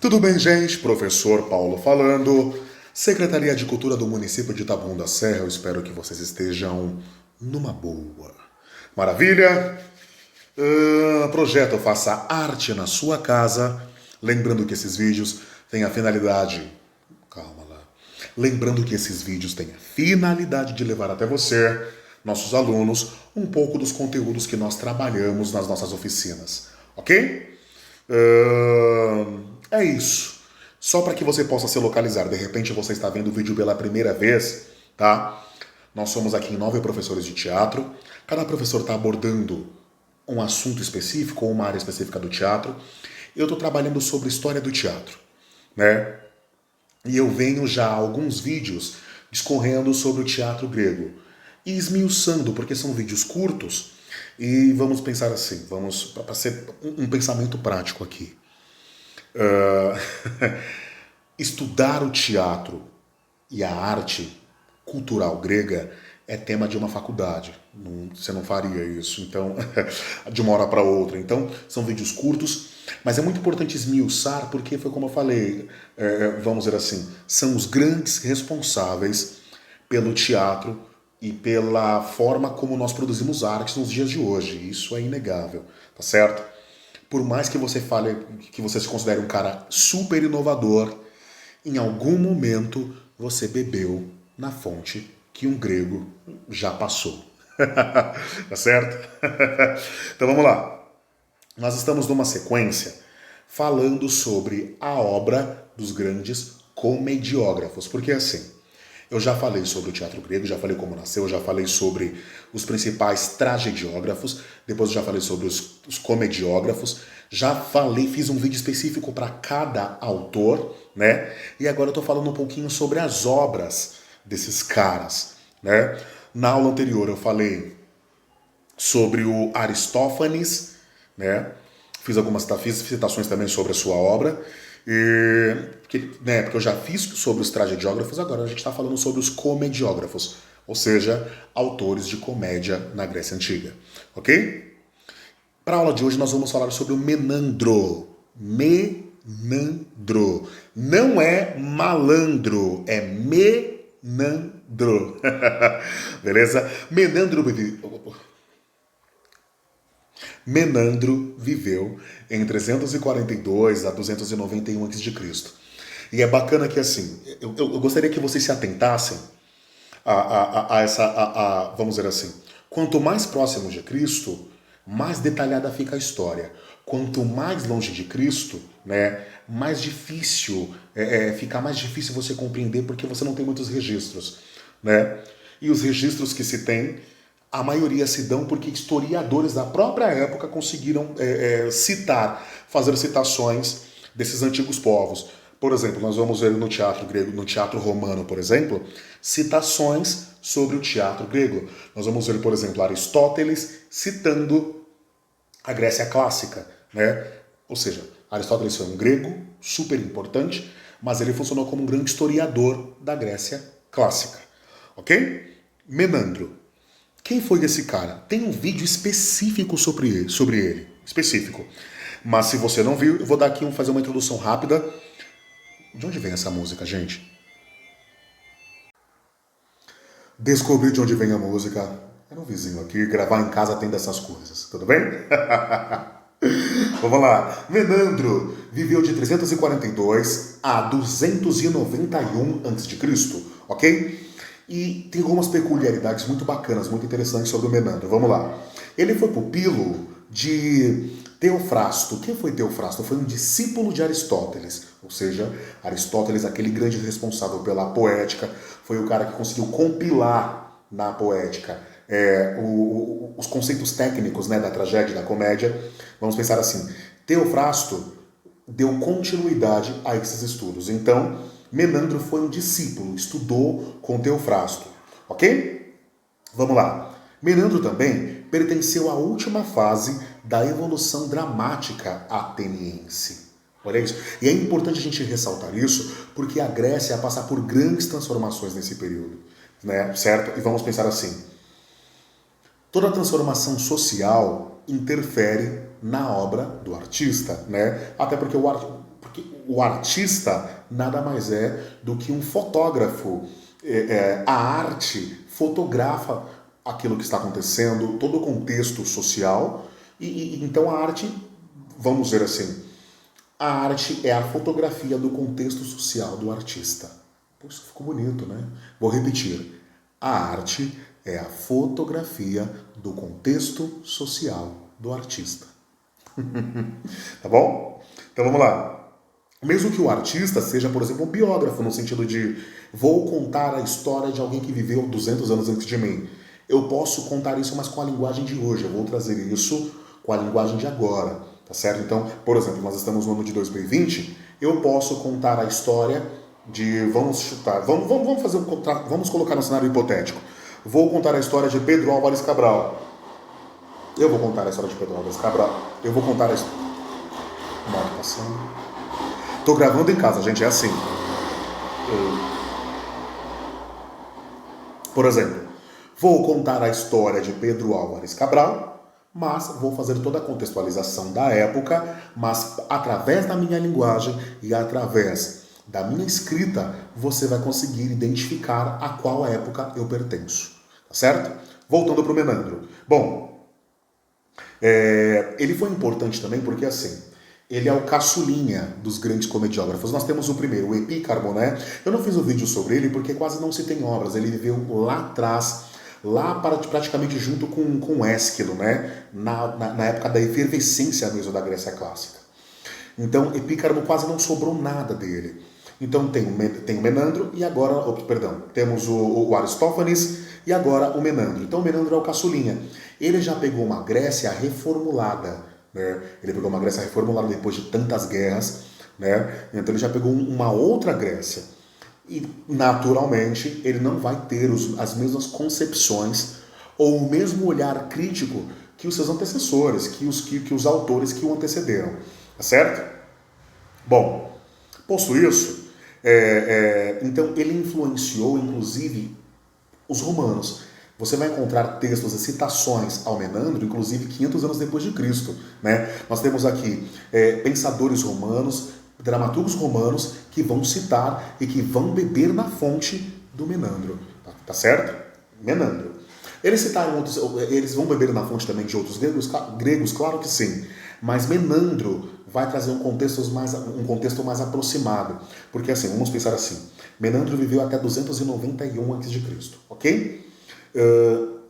Tudo bem, gente? Professor Paulo falando. Secretaria de Cultura do município de Taboão da Serra, eu espero que vocês estejam numa boa. Maravilha? Projeto Faça Arte na sua casa. Lembrando que esses vídeos têm a finalidade... Calma lá. Lembrando que esses vídeos têm a finalidade de levar até você, nossos alunos, um pouco dos conteúdos que nós trabalhamos nas nossas oficinas. Ok? É isso. Só para que você possa se localizar. De repente você está vendo o vídeo pela primeira vez, tá? Nós somos aqui 9 professores de teatro. Cada professor está abordando um assunto específico ou uma área específica do teatro. Eu estou trabalhando sobre história do teatro, né? E eu venho já há alguns vídeos discorrendo sobre o teatro grego. E esmiuçando, porque são vídeos curtos. E vamos pensar assim, vamos para ser um pensamento prático aqui. Estudar o teatro e a arte cultural grega é tema de uma faculdade. Você não faria isso, então, de uma hora para outra. Então, são vídeos curtos, mas é muito importante esmiuçar, porque foi como eu falei, vamos dizer assim, são os grandes responsáveis pelo teatro e pela forma como nós produzimos arte nos dias de hoje. Isso é inegável, tá certo? Por mais que você fale, que você se considere um cara super inovador, em algum momento você bebeu na fonte que um grego já passou. Tá certo? Então vamos lá. Nós estamos numa sequência falando sobre a obra dos grandes comediógrafos. Porque assim, eu já falei sobre o teatro grego, já falei como nasceu, já falei sobre os principais tragediógrafos, depois eu já falei sobre os comediógrafos, já falei, fiz um vídeo específico para cada autor, né? E agora eu tô falando um pouquinho sobre as obras desses caras, né? Na aula anterior eu falei sobre o Aristófanes, né? Fiz citações também sobre a sua obra, porque eu já fiz sobre os tragediógrafos, agora a gente está falando sobre os comediógrafos, ou seja, autores de comédia na Grécia Antiga, ok? Para a aula de hoje nós vamos falar sobre o Menandro. Menandro. Não é malandro, é Menandro. Beleza? Menandro viveu em 342 a 291 a.C. E é bacana que assim, eu gostaria que vocês se atentassem vamos dizer assim, quanto mais próximo de Cristo, mais detalhada fica a história. Quanto mais longe de Cristo, né, mais difícil, fica mais difícil você compreender porque você não tem muitos registros, né? E os registros que se tem, a maioria se dão porque historiadores da própria época conseguiram citar, fazer citações desses antigos povos. Por exemplo, nós vamos ver no teatro grego, no teatro romano, por exemplo, citações sobre o teatro grego. Nós vamos ver, por exemplo, Aristóteles citando a Grécia clássica, né? Ou seja, Aristóteles foi um grego super importante, mas ele funcionou como um grande historiador da Grécia clássica, ok? Menandro. Quem foi esse cara? Tem um vídeo específico sobre ele, específico. Mas se você não viu, eu vou dar aqui fazer uma introdução rápida. De onde vem essa música, gente? Descobri de onde vem a música. Era um vizinho aqui, gravar em casa tem dessas coisas, tudo bem? Vamos lá. Menandro viveu de 342 a 291 a.C., ok? E tem algumas peculiaridades muito bacanas, muito interessantes sobre o Menandro. Vamos lá. Ele foi pupilo de Teofrasto. Quem foi Teofrasto? Foi um discípulo de Aristóteles. Ou seja, Aristóteles, aquele grande responsável pela poética, foi o cara que conseguiu compilar na poética os conceitos técnicos, né, da tragédia, da comédia. Vamos pensar assim, Teofrasto deu continuidade a esses estudos. Então, Menandro foi um discípulo, estudou com Teofrasto, ok? Vamos lá. Menandro também pertenceu à última fase da evolução dramática ateniense. Olha isso. E é importante a gente ressaltar isso, porque a Grécia ia passar por grandes transformações nesse período, né? Certo? E vamos pensar assim, toda transformação social interfere na obra do artista, né? Até porque Porque o artista nada mais é do que um fotógrafo. A arte fotografa aquilo que está acontecendo, todo o contexto social, então a arte, vamos dizer assim, a arte é a fotografia do contexto social do artista. Poxa, ficou bonito, né? Vou repetir. A arte é a fotografia do contexto social do artista. Tá bom? Então vamos lá. Mesmo que o artista seja, por exemplo, um biógrafo, no sentido de vou contar a história de alguém que viveu 200 anos antes de mim. Eu posso contar isso, mas com a linguagem de hoje. Eu vou trazer isso com a linguagem de agora, tá certo? Então, por exemplo, nós estamos no ano de 2020, eu posso contar a história de, vamos chutar, vamos colocar no cenário hipotético. Vou contar a história de Pedro Álvares Cabral. Eu vou contar a história de Pedro Álvares Cabral. Eu vou contar a história... Moto passando. Tô gravando em casa, gente, é assim. Por exemplo, vou contar a história de Pedro Álvares Cabral, mas vou fazer toda a contextualização da época, mas através da minha linguagem e através da minha escrita, você vai conseguir identificar a qual época eu pertenço. Tá certo? Voltando para o Menandro. Bom, ele foi importante também porque, assim, ele é o caçulinha dos grandes comediógrafos. Nós temos o primeiro, o Epícarmo, né? Eu não fiz um vídeo sobre ele porque quase não se tem obras. Ele viveu lá atrás, lá praticamente junto com Ésquilo, né? Na época da efervescência mesmo da Grécia Clássica. Então, Epícarmo quase não sobrou nada dele. Então tem o Menandro e agora, temos o Aristófanes e agora o Menandro. Então o Menandro é o caçulinha. Ele já pegou uma Grécia reformulada. Né? Ele pegou uma Grécia reformulada depois de tantas guerras, né? Então ele já pegou uma outra Grécia. E, naturalmente, ele não vai ter as mesmas concepções ou o mesmo olhar crítico que os seus antecessores, que os autores que o antecederam. Tá certo? Bom, posto isso, então ele influenciou, inclusive, os romanos. Você vai encontrar textos e citações ao Menandro, inclusive 500 anos depois de Cristo. Né? Nós temos aqui pensadores romanos, dramaturgos romanos, que vão citar e que vão beber na fonte do Menandro. Tá certo? Menandro. Eles vão beber na fonte também de outros gregos, claro que sim. Mas Menandro vai trazer um contexto mais aproximado. Porque assim, vamos pensar assim, Menandro viveu até 291 a.C., ok?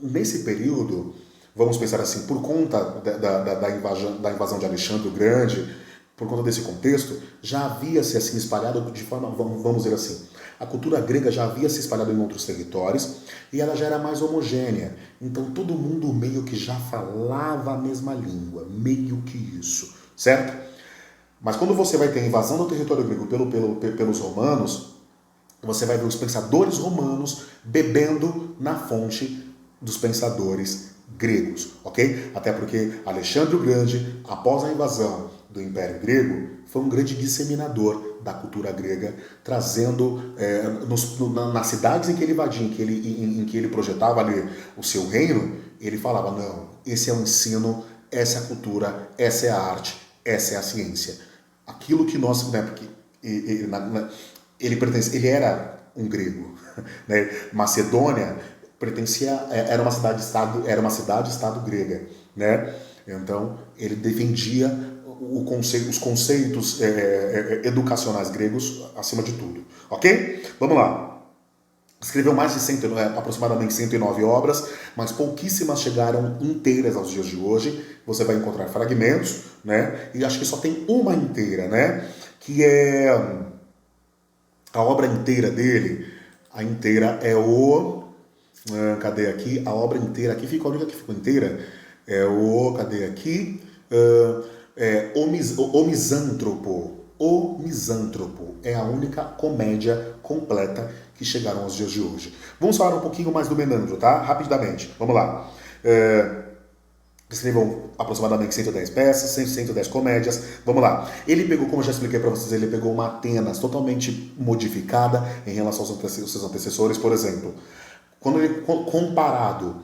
Nesse período, vamos pensar assim, por conta da invasão de Alexandre o Grande, por conta desse contexto, já havia se assim espalhado de forma, vamos dizer assim, a cultura grega já havia se espalhado em outros territórios e ela já era mais homogênea. Então todo mundo meio que já falava a mesma língua, meio que isso, certo? Mas quando você vai ter a invasão do território grego pelos romanos, você vai ver os pensadores romanos bebendo na fonte dos pensadores gregos, ok? Até porque Alexandre o Grande, após a invasão do Império Grego, foi um grande disseminador da cultura grega, trazendo nas cidades em que ele invadia, em que ele projetava ali o seu reino, ele falava, não, esse é o ensino, essa é a cultura, essa é a arte, essa é a ciência. Aquilo que nós... Né, porque, ele era um grego, né? Macedônia era uma cidade-estado grega, né? Então ele defendia os conceitos educacionais gregos acima de tudo, ok? Vamos lá. Escreveu mais de aproximadamente 109 obras, mas pouquíssimas chegaram inteiras aos dias de hoje. Você vai encontrar fragmentos, né? E acho que só tem uma inteira, né? Que é a obra inteira dele. A inteira é o... cadê aqui? A obra inteira. Aqui fica a única que ficou inteira. Cadê aqui? O Misântropo. O Misântropo é a única comédia completa que chegaram aos dias de hoje. Vamos falar um pouquinho mais do Menandro, tá? Rapidamente. Vamos lá. Escrevam aproximadamente 110 peças, 110 comédias. Vamos lá. Ele pegou, como eu já expliquei para vocês, ele pegou uma Atenas totalmente modificada em relação aos seus antecessores. Por exemplo, quando ele comparado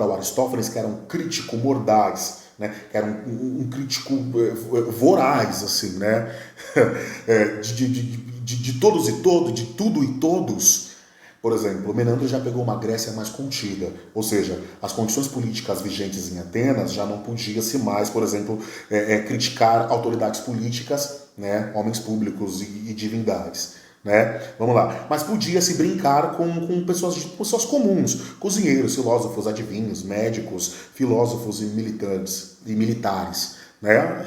ao Aristófanes, que era um crítico mordaz né? Que era um crítico voraz, assim, né? De todos e todos, de tudo e todos. Por exemplo, o Menandro já pegou uma Grécia mais contida, ou seja, as condições políticas vigentes em Atenas já não podia-se mais, por exemplo, criticar autoridades políticas, né, homens públicos e divindades. Né? Vamos lá. Mas podia-se brincar com pessoas comuns, cozinheiros, filósofos, adivinhos, médicos, filósofos e militantes e militares. Né?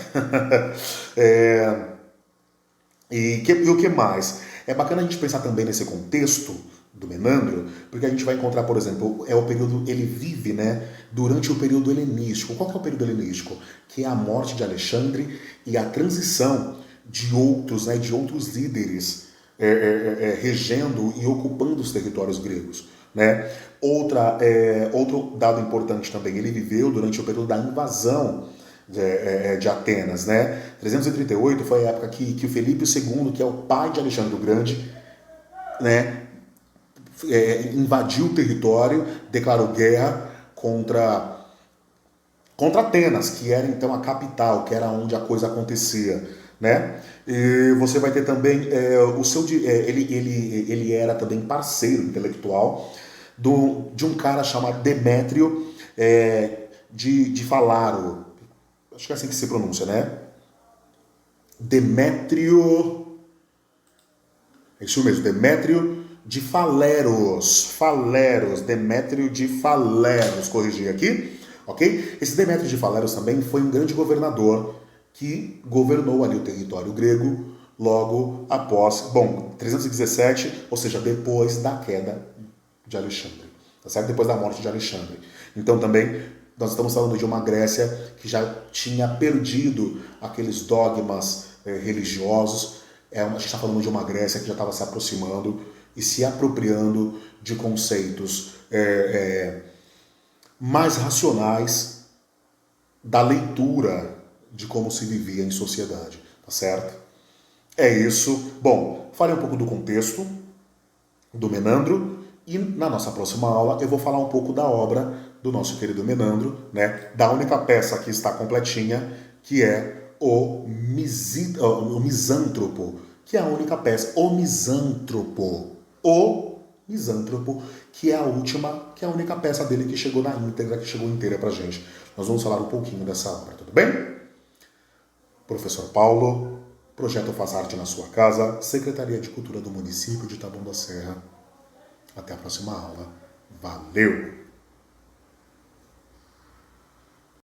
E o que mais? É bacana a gente pensar também nesse contexto do Menandro, porque a gente vai encontrar, por exemplo, o período, ele vive, né, durante o período helenístico. Qual que é o período helenístico? Que é a morte de Alexandre e a transição de outros, né, de outros líderes regendo e ocupando os territórios gregos. Né? Outro dado importante também, ele viveu durante o período da invasão de Atenas, né? 338 foi a época que o Felipe II, que é o pai de Alexandre o Grande, né, invadiu o território, declarou guerra contra Atenas, que era então a capital, que era onde a coisa acontecia, né? E você vai ter também ele era também parceiro intelectual de um cara chamado Demétrio de Falaro. Acho que é assim que se pronuncia, né? Demétrio. É isso mesmo, Demétrio de Faleros. Demétrio de Faleros, corrigi aqui, ok? Esse Demétrio de Faleros também foi um grande governador que governou ali o território grego logo após, 317, ou seja, depois da queda de Alexandre, tá certo? Depois da morte de Alexandre. Então também nós estamos falando de uma Grécia que já tinha perdido aqueles dogmas religiosos. A gente está falando de uma Grécia que já estava se aproximando e se apropriando de conceitos mais racionais da leitura de como se vivia em sociedade, tá certo? É isso. Bom, falei um pouco do contexto do Menandro e na nossa próxima aula eu vou falar um pouco da obra do nosso querido Menandro, né? Da única peça que está completinha, que é o Misântropo, que é a única peça, o Misântropo, que é a última, que é a única peça dele que chegou na íntegra, que chegou inteira pra gente. Nós vamos falar um pouquinho dessa obra, tudo bem? Professor Paulo, Projeto Faz Arte na Sua Casa, Secretaria de Cultura do Município de Taboão da Serra. Até a próxima aula. Valeu!